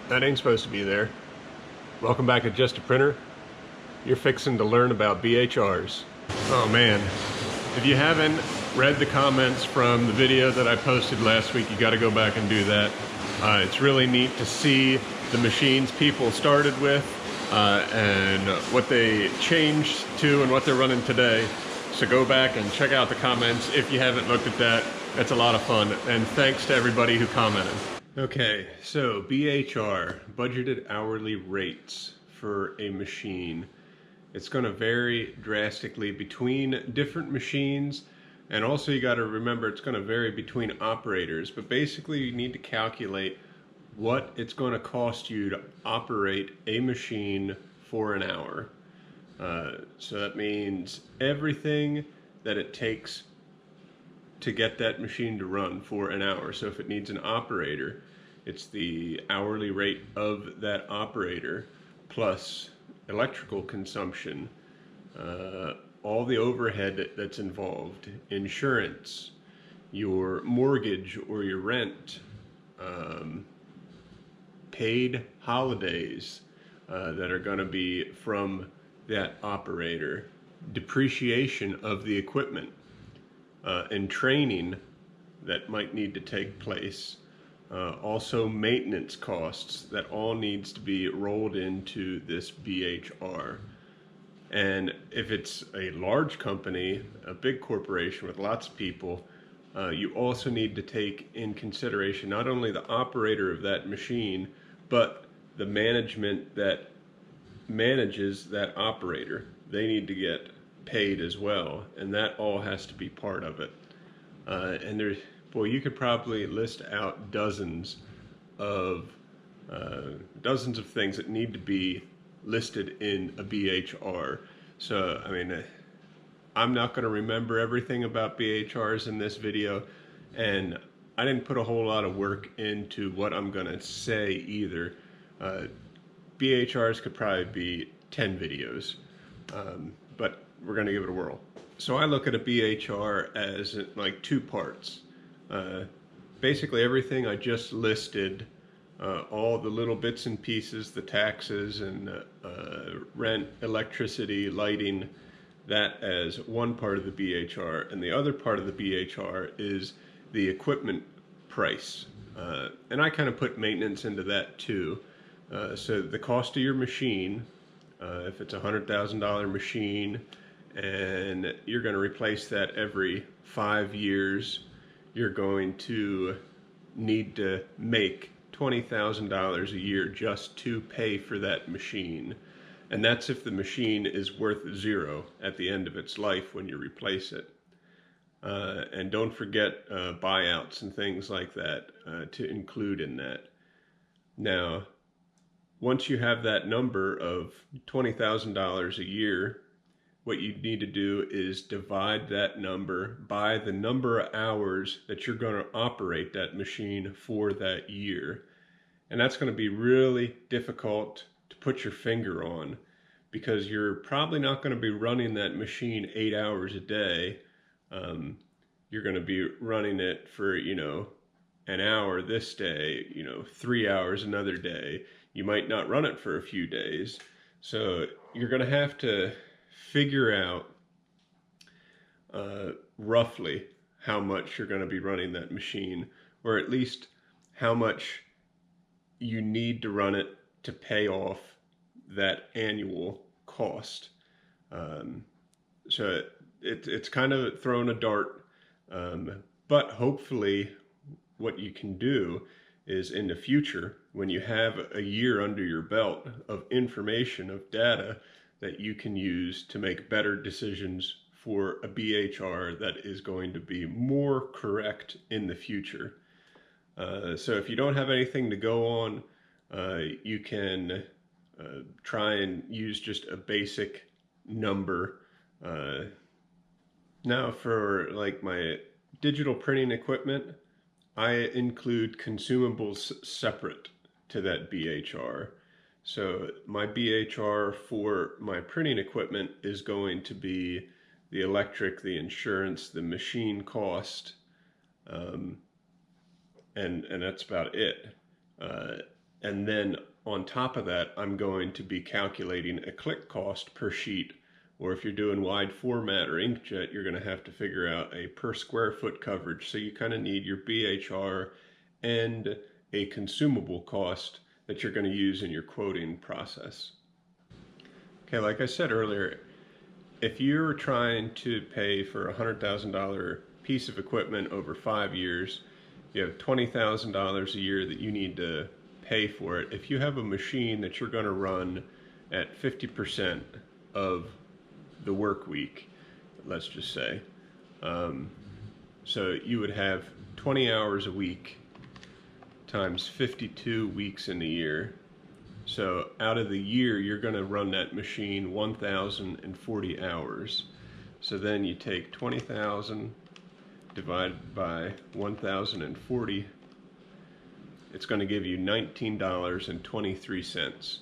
That ain't supposed to be there. Welcome back to Just a Printer. You're fixing to learn about BHRs. Oh man, if you haven't read the comments from the video that I posted last week, you got to go back and do that. It's really neat to see the machines people started with and what they changed to and what they're running today. So go back and check out the comments if you haven't looked at that. It's a lot of fun, and thanks to everybody who commented. Okay, so BHR, budgeted hourly rates for a machine. It's going to vary drastically between different machines, and also you got to remember it's going to vary between operators, but basically you need to calculate what it's going to cost you to operate a machine for an hour. So that means everything that it takes to get that machine to run for an hour. So if it needs an operator, it's the hourly rate of that operator plus electrical consumption, all the overhead that's involved, insurance, your mortgage or your rent, paid holidays that are going to be from that operator, depreciation of the equipment, and training that might need to take place. Also maintenance costs that all needs to be rolled into this BHR. And if it's a large company, a big corporation with lots of people, you also need to take in consideration not only the operator of that machine, but the management that manages that operator. They need to get paid as well, and that all has to be part of it. And there's, boy, you could probably list out dozens of things that need to be listed in a BHR. So, I mean, I'm not going to remember everything about BHRs in this video, and I didn't put a whole lot of work into what I'm going to say either. BHRs could probably be 10 videos, but we're going to give it a whirl. So I look at a BHR as like two parts. Basically everything I just listed, all the little bits and pieces, the taxes and rent, electricity, lighting, that as one part of the BHR. And the other part of the BHR is the equipment price. And I kind of put maintenance into that too. So the cost of your machine, if it's a $100,000 machine and you're going to replace that every 5 years, you're going to need to make $20,000 a year just to pay for that machine. And that's if the machine is worth zero at the end of its life when you replace it. And don't forget buyouts and things like that to include in that. Now, once you have that number of $20,000 a year, what you need to do is divide that number by the number of hours that you're going to operate that machine for that year. And that's going to be really difficult to put your finger on, because you're probably not going to be running that machine 8 hours a day. You're going to be running it for, an hour this day, 3 hours another day. You might not run it for a few days. So you're going to have to figure out roughly how much you're going to be running that machine, or at least how much you need to run it to pay off that annual cost. So it's kind of throwing a dart, but hopefully what you can do is in the future, when you have a year under your belt of information, of data that you can use to make better decisions for a BHR that is going to be more correct in the future. So if you don't have anything to go on, you can try and use just a basic number. Now for like my digital printing equipment, I include consumables separate to that BHR. So my BHR for my printing equipment is going to be the electric, the insurance, the machine cost, and that's about it. And then on top of that, I'm going to be calculating a click cost per sheet. Or if you're doing wide format or inkjet, you're going to have to figure out a per square foot coverage. So you kind of need your BHR and a consumable cost that you're going to use in your quoting process. Okay, like I said earlier, if you're trying to pay for a $100,000 piece of equipment over 5 years, you have $20,000 a year that you need to pay for it. If you have a machine that you're going to run at 50% of the work week, let's just say, so you would have 20 hours a week times 52 weeks in a year. So out of the year, you're going to run that machine 1,040 hours. So then you take 20,000 divided by 1,040. It's going to give you $19.23.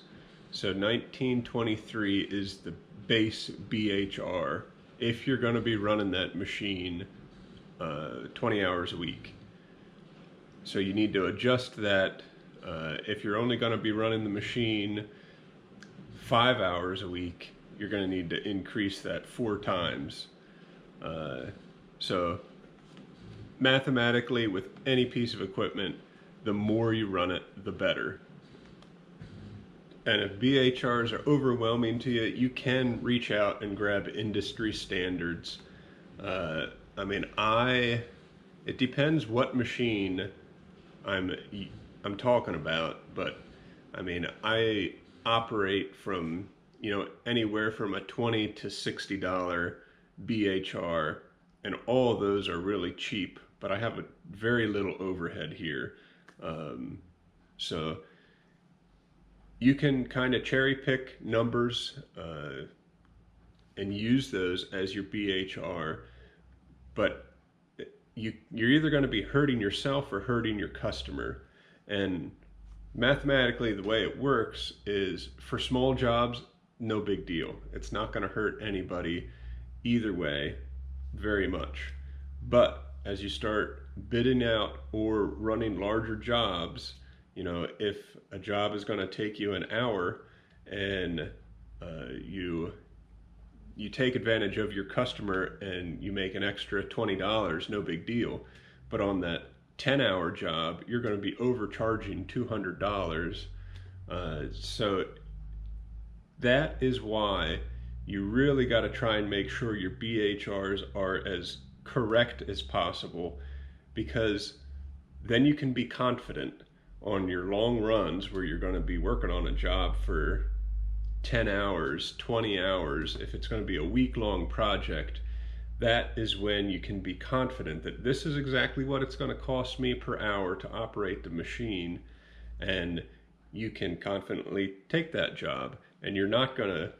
So $19.23 is the base BHR if you're going to be running that machine 20 hours a week. So you need to adjust that. If you're only going to be running the machine 5 hours a week, you're going to need to increase that 4 times. So mathematically, with any piece of equipment, the more you run it, the better. And if BHRs are overwhelming to you, you can reach out and grab industry standards. It depends what machine I'm talking about, but I operate from, anywhere from a $20 to $60 BHR, and all of those are really cheap, but I have a very little overhead here. So you can kind of cherry pick numbers and use those as your BHR, but you're either going to be hurting yourself or hurting your customer. And mathematically, the way it works is for small jobs, no big deal. It's not going to hurt anybody either way very much. But as you start bidding out or running larger jobs, if a job is going to take you an hour and you take advantage of your customer and you make an extra $20, no big deal. But on that 10-hour job, you're going to be overcharging $200. So that is why you really got to try and make sure your BHRs are as correct as possible, because then you can be confident on your long runs where you're going to be working on a job for 10 hours, 20 hours. If it's going to be a week-long project, that is when you can be confident that this is exactly what it's going to cost me per hour to operate the machine, and you can confidently take that job, and you're not going to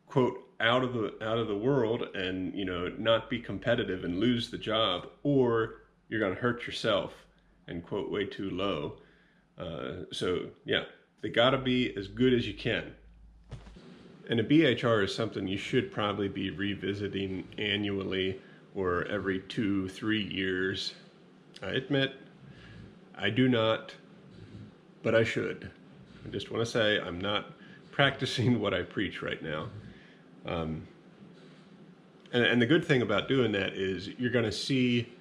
quote out of the world and not be competitive and lose the job, or you're going to hurt yourself and quote way too low. So yeah, they got to be as good as you can. And a BHR is something you should probably be revisiting annually or every 2-3 years. I admit, I do not, but I should. I just want to say I'm not practicing what I preach right now. And the good thing about doing that is you're going to see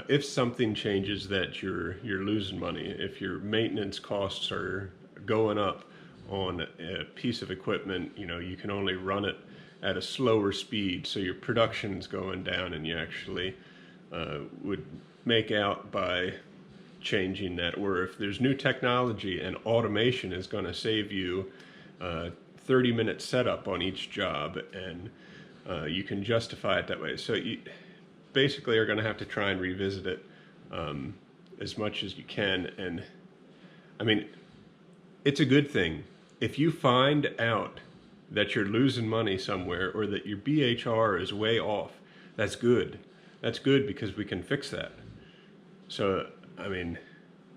if something changes that you're losing money. If your maintenance costs are going up on a piece of equipment, you can only run it at a slower speed, so your production's going down, and you actually would make out by changing that. Or if there's new technology and automation is going to save you 30-minute setup on each job, and you can justify it that way. So you basically are going to have to try and revisit it as much as you can. And it's a good thing. If you find out that you're losing money somewhere or that your BHR is way off, that's good. That's good, because we can fix that. So,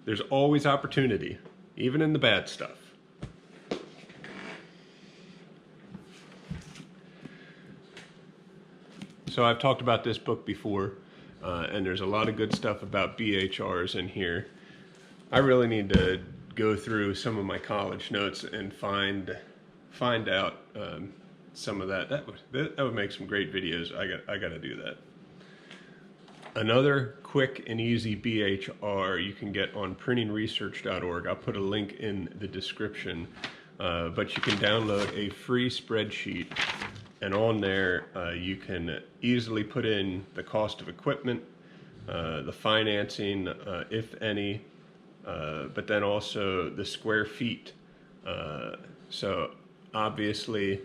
there's always opportunity, even in the bad stuff. So I've talked about this book before, and there's a lot of good stuff about BHRs in here. I really need to go through some of my college notes and find out some of that. That would make some great videos. I got to do that. Another quick and easy BHR you can get on printingresearch.org. I'll put a link in the description, but you can download a free spreadsheet, and on there you can easily put in the cost of equipment, the financing, if any, but then also the square feet. So obviously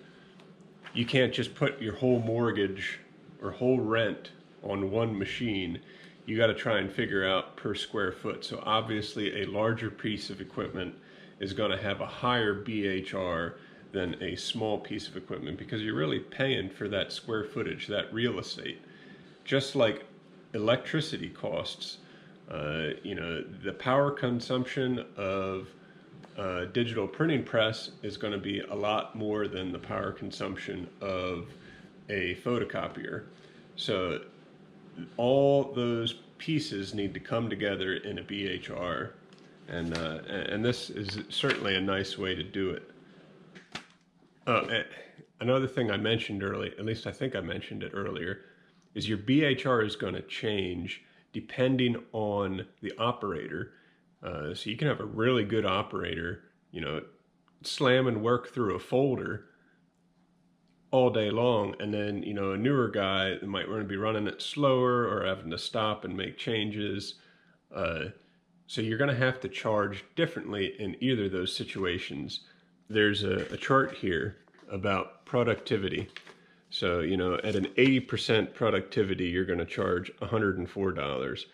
you can't just put your whole mortgage or whole rent on one machine. You got to try and figure out per square foot. So obviously a larger piece of equipment is going to have a higher BHR than a small piece of equipment, because you're really paying for that square footage, that real estate. Just like electricity costs, you know, the power consumption of a digital printing press is going to be a lot more than the power consumption of a photocopier. So all those pieces need to come together in a BHR, and this is certainly a nice way to do it. Another thing I mentioned earlier, at least I think I mentioned it earlier, is your BHR is going to change depending on the operator. So you can have a really good operator, you know, slam and work through a folder all day long, and then, you know, a newer guy might want to be running it slower or having to stop and make changes. So you're going to have to charge differently in either of those situations. There's a chart here about productivity. So, you know, at an 80% productivity, you're going to charge $104.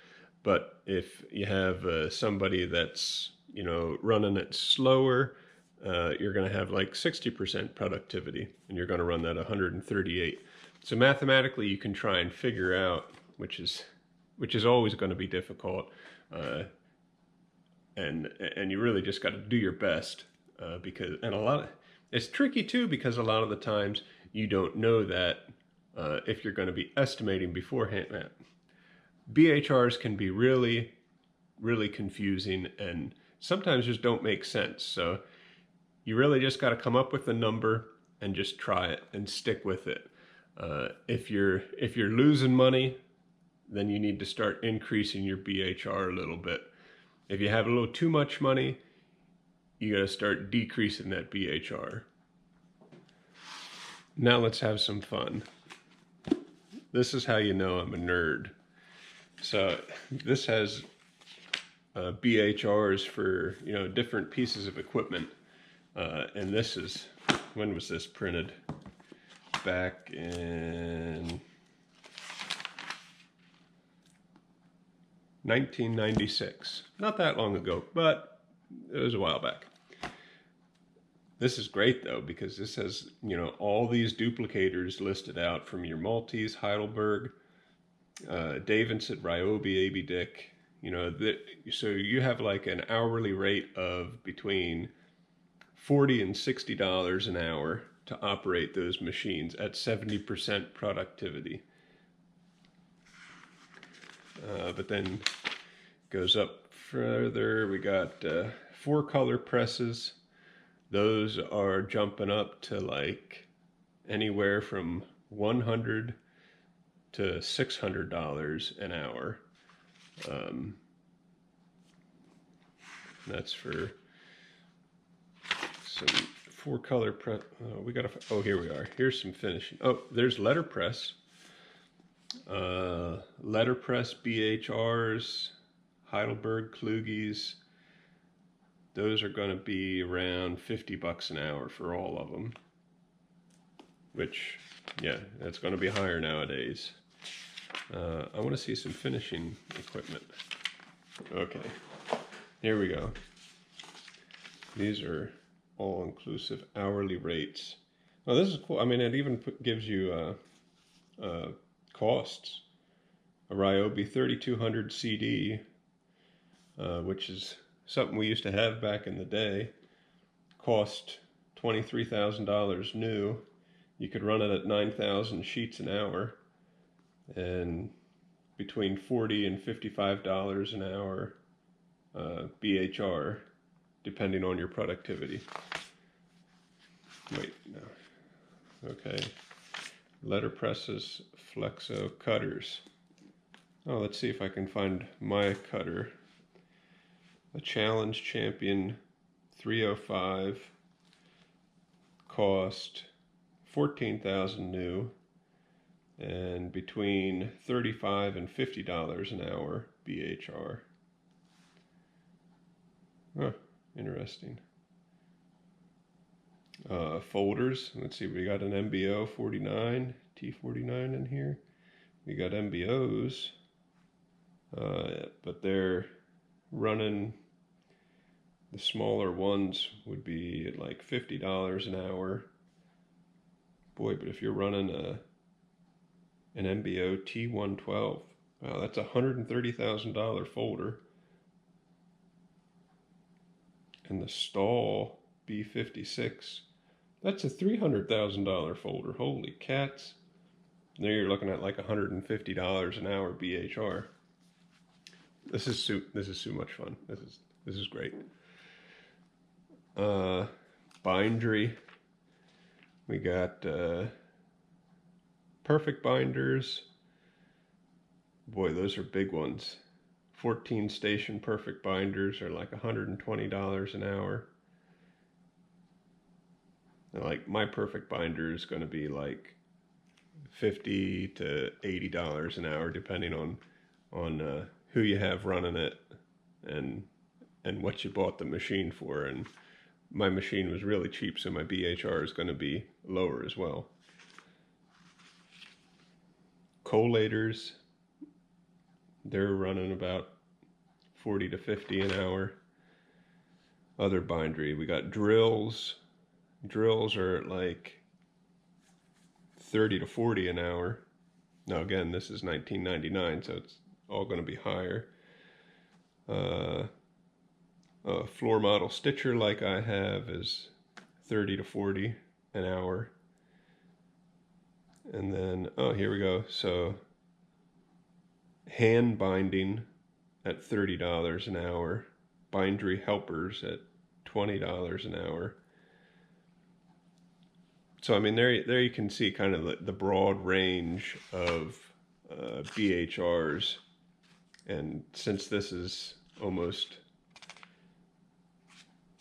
But if you have somebody that's, you know, running it slower, you're going to have like 60% productivity, and you're going to run that 138. So mathematically, you can try and figure out, which is always going to be difficult, and you really just got to do your best, because it's tricky too, because a lot of the times you don't know that if you're going to be estimating beforehand. BHRs can be really, really confusing, and sometimes just don't make sense. So you really just got to come up with a number and just try it and stick with it. If you're losing money, then you need to start increasing your BHR a little bit. If you have a little too much money, you got to start decreasing that BHR. Now let's have some fun. This is how you know I'm a nerd. So this has BHRs for, you know, different pieces of equipment. And this is, when was this printed? Back in 1996. Not that long ago, but it was a while back. This is great though, because this has, you know, all these duplicators listed out from your Maltese, Heidelberg, Davidson, Ryobi, AB Dick, you know, so you have like an hourly rate of between $40 and $60 an hour to operate those machines at 70% productivity. But then goes up further. We got 4-color presses. Those are jumping up to like anywhere from $100 to $600 an hour. That's for some 4-color press. Oh, here we are. Here's some finishing. Oh, there's letterpress. Letterpress BHRs, Heidelberg Kluges. Those are going to be around $50 an hour for all of them. Which, yeah, that's going to be higher nowadays. I want to see some finishing equipment. Okay, here we go. These are all-inclusive hourly rates. Oh, this is cool. I mean, it even gives you costs. A Ryobi 3200 CD, which is something we used to have back in the day, cost $23,000 new. You could run it at 9,000 sheets an hour, and between $40 and $55 an hour BHR, depending on your productivity. Wait, no. Okay. Letterpresses, flexo cutters. Oh, let's see if I can find my cutter. A Challenge Champion 305, cost $14,000 new, and between $35 and $50 an hour BHR. Huh, interesting. Folders, let's see, we got an MBO 49, T49 in here. We got MBOs, but they're running, the smaller ones would be at like $50 an hour. Boy, but if you're running an MBO T112, wow, that's a $130,000 folder. And the Stahl B56, that's a $300,000 folder. Holy cats. There you're looking at like $150 an hour BHR. This is so much fun. This is great. Bindery. We got perfect binders. Boy, those are big ones. 14 station perfect binders are like $120 an hour. And like my perfect binder is going to be like $50 to $80 an hour, depending on who you have running it and what you bought the machine for. And my machine was really cheap, so my BHR is going to be lower as well. Collators, they're running about 40 to 50 an hour. Other bindery, we got drills. Drills are at like 30 to 40 an hour. Now again, this is 1999, so it's all going to be higher. A floor model stitcher like I have is 30 to 40 an hour. And then, oh, here we go. So hand binding at $30 an hour. Bindery helpers at $20 an hour. So I mean, there you can see kind of the broad range of BHRs. And since this is almost,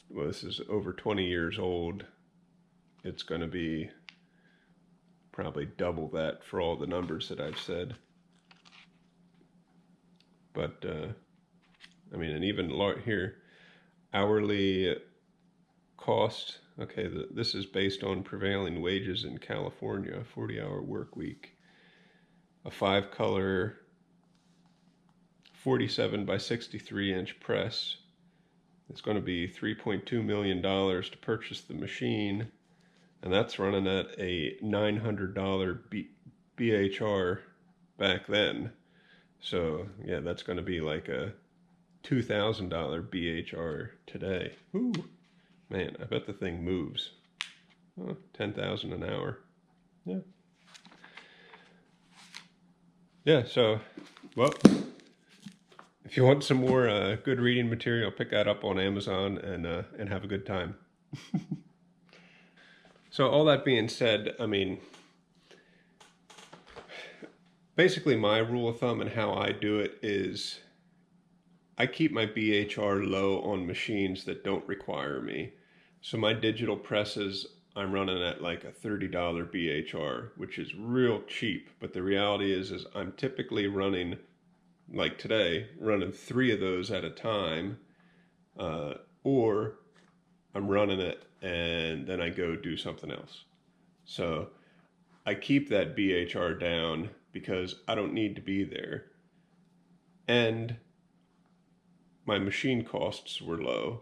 well, this is over 20 years old, it's going to be probably double that for all the numbers that I've said. But I mean, and even here, hourly cost. Okay, this is based on prevailing wages in California, 40-hour work week. A 5-color 47 by 63 inch press. It's going to be $3.2 million to purchase the machine, and that's running at a $900 BHR back then. So yeah, that's going to be like a $2,000 BHR today. Ooh, man, I bet the thing moves. Oh, 10,000 an hour. Yeah. Yeah, so, well, if you want some more good reading material, pick that up on Amazon and have a good time. So all that being said, I mean, basically my rule of thumb and how I do it is I keep my BHR low on machines that don't require me. So my digital presses, I'm running at like a $30 BHR, which is real cheap. But the reality is I'm typically running, like today, running 3 of those at a time, or I'm running it and then I go do something else. So I keep that BHR down because I don't need to be there. And my machine costs were low,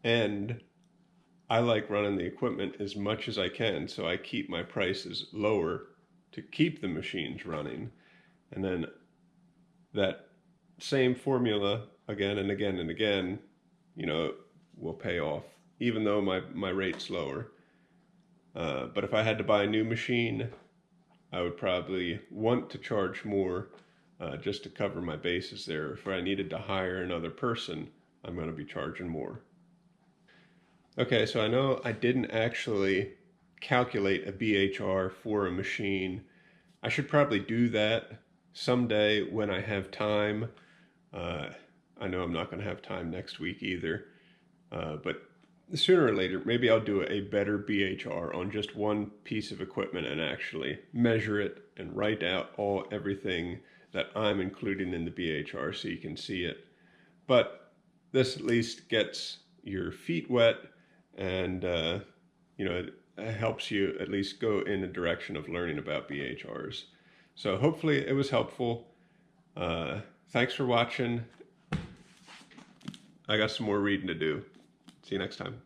and I like running the equipment as much as I can, so I keep my prices lower to keep the machines running. And then that same formula again and again and again, you know, will pay off, even though my rate's lower. But if I had to buy a new machine, I would probably want to charge more just to cover my bases there. If I needed to hire another person, I'm going to be charging more. Okay, so I know I didn't actually calculate a BHR for a machine. I should probably do that someday when I have time. Uh, I know I'm not going to have time next week either, but sooner or later, maybe I'll do a better BHR on just one piece of equipment and actually measure it and write out everything that I'm including in the BHR so you can see it. But this at least gets your feet wet and it helps you at least go in the direction of learning about BHRs. So hopefully it was helpful. Thanks for watching. I got some more reading to do. See you next time.